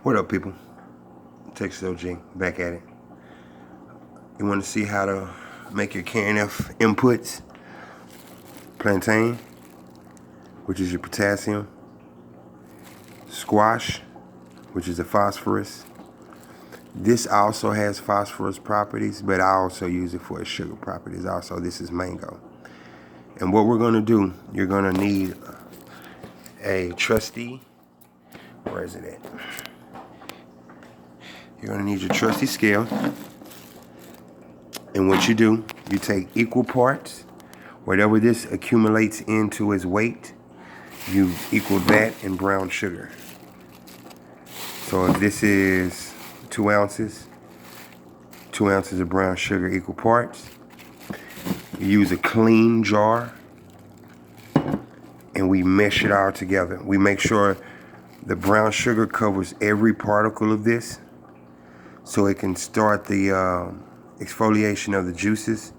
What up, people? F.F.J back at it. You want to see how to make your KNF inputs? Plantain, which is your potassium. Squash, which is the phosphorus. This also has phosphorus properties, but I also use it for its sugar properties. Also, this is mango. And what we're going to do, you're going to need a trusty. Where is it at? You're going to need your trusty scale. And what you do, you take equal parts. Whatever this accumulates into as weight, you equal that in brown sugar. So if this is 2 ounces, 2 ounces of brown sugar equal parts. You use a clean jar and we mesh it all together. We make sure the brown sugar covers every particle of this so it can start the exfoliation of the juices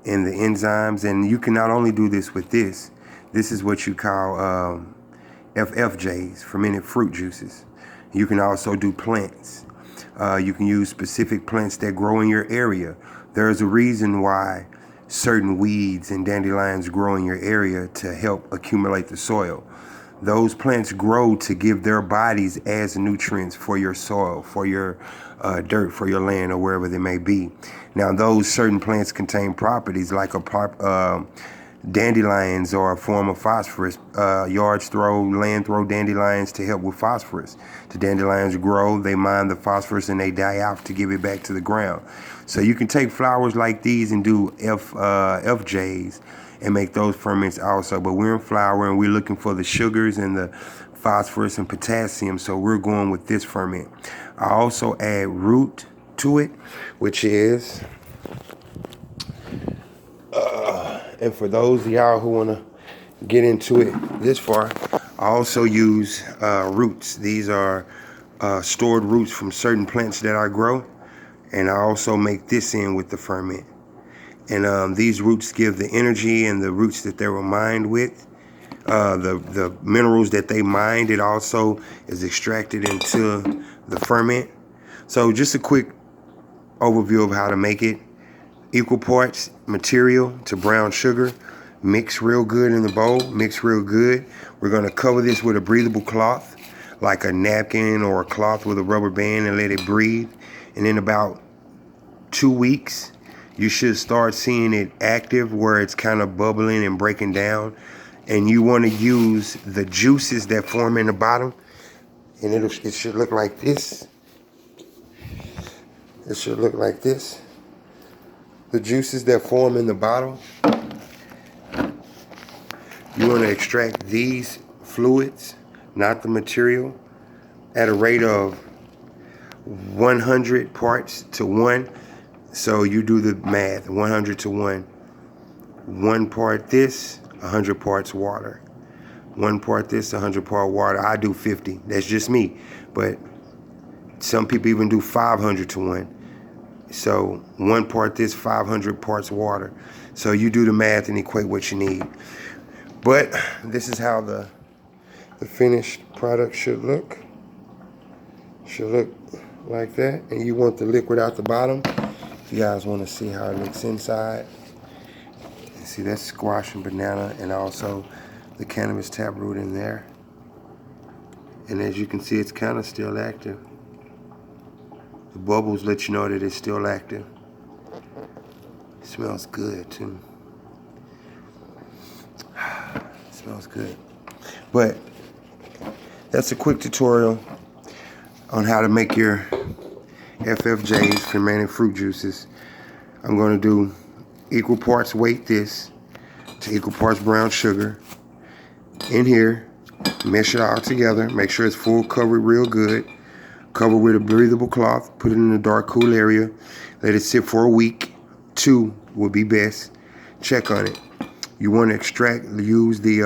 and the enzymes. And you can not only do this with this is what you call F.F.J's, fermented fruit juices. You can also do plants. You can use specific plants that grow in your area. There's a reason why certain weeds and dandelions grow in your area to help accumulate the soil. Those plants grow to give their bodies as nutrients for your soil, for your dirt, for your land, or wherever they may be. Now, those certain plants contain properties like dandelions are a form of phosphorus. Yards throw, land throw dandelions to help with phosphorus. The dandelions grow, they mine the phosphorus, and they die out to give it back to the ground. So you can take flowers like these and do F.F.J's and make those ferments also. But we're in flour and we're looking for the sugars and the phosphorus and potassium, so we're going with this ferment. I also add root to it, which is and for those of y'all who want to get into it this far, I also use roots. These are stored roots from certain plants that I grow, and I also make this in with the ferment. And these roots give the energy, and the roots that they were mined with, the minerals that they mined, it also is extracted into the ferment. So just a quick overview of how to make it. Equal parts material to brown sugar. Mix real good in the bowl. Mix real good. We're going to cover this with a breathable cloth, like a napkin or a cloth with a rubber band, and let it breathe. And in about 2 weeks, you should start seeing it active where it's kind of bubbling and breaking down. And you want to use the juices that form in the bottom. And it should look like this. It should look like this. The juices that form in the bottle. You want to extract these fluids, not the material, at a rate of 100 parts to 1. So you do the math, 100 to 1. 1 part this, 100 parts water. 1 part this, 100 part water. I do 50. That's just me. But some people even do 500 to 1. So 1 part this, 500 parts water. So you do the math and equate what you need. But this is how the finished product should look. Should look like that. And you want the liquid out the bottom. If you guys want to see how it looks inside. See, that's squash and banana, and also the cannabis taproot in there. And as you can see, it's kind of still active. The bubbles let you know that it's still active. It smells good too. It smells good. But that's a quick tutorial on how to make your F.F.J's, fermented fruit juices. I'm going to do equal parts weight this to equal parts brown sugar in here. Mesh it all together. Make sure it's full covered real good. Cover with a breathable cloth. Put it in a dark, cool area. Let it sit for a week. 2 would be best. Check on it. You want to use the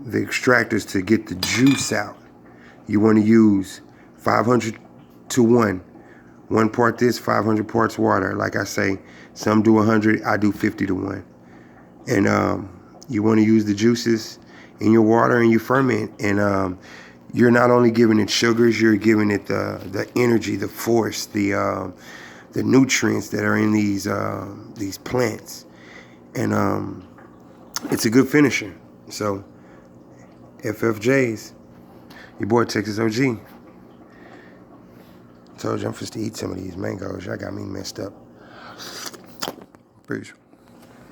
extractors to get the juice out. You want to use 500 to 1. 1 part this, 500 parts water. Like I say, some do 100. I do 50 to 1. And you want to use the juices in your water and you ferment. And you're not only giving it sugars, you're giving it the energy, the force, the nutrients that are in these plants, and it's a good finisher. So F.F.J's, your boy Texas OG. Told you I'm supposed to eat some of these mangoes. Y'all got me messed up. Peace.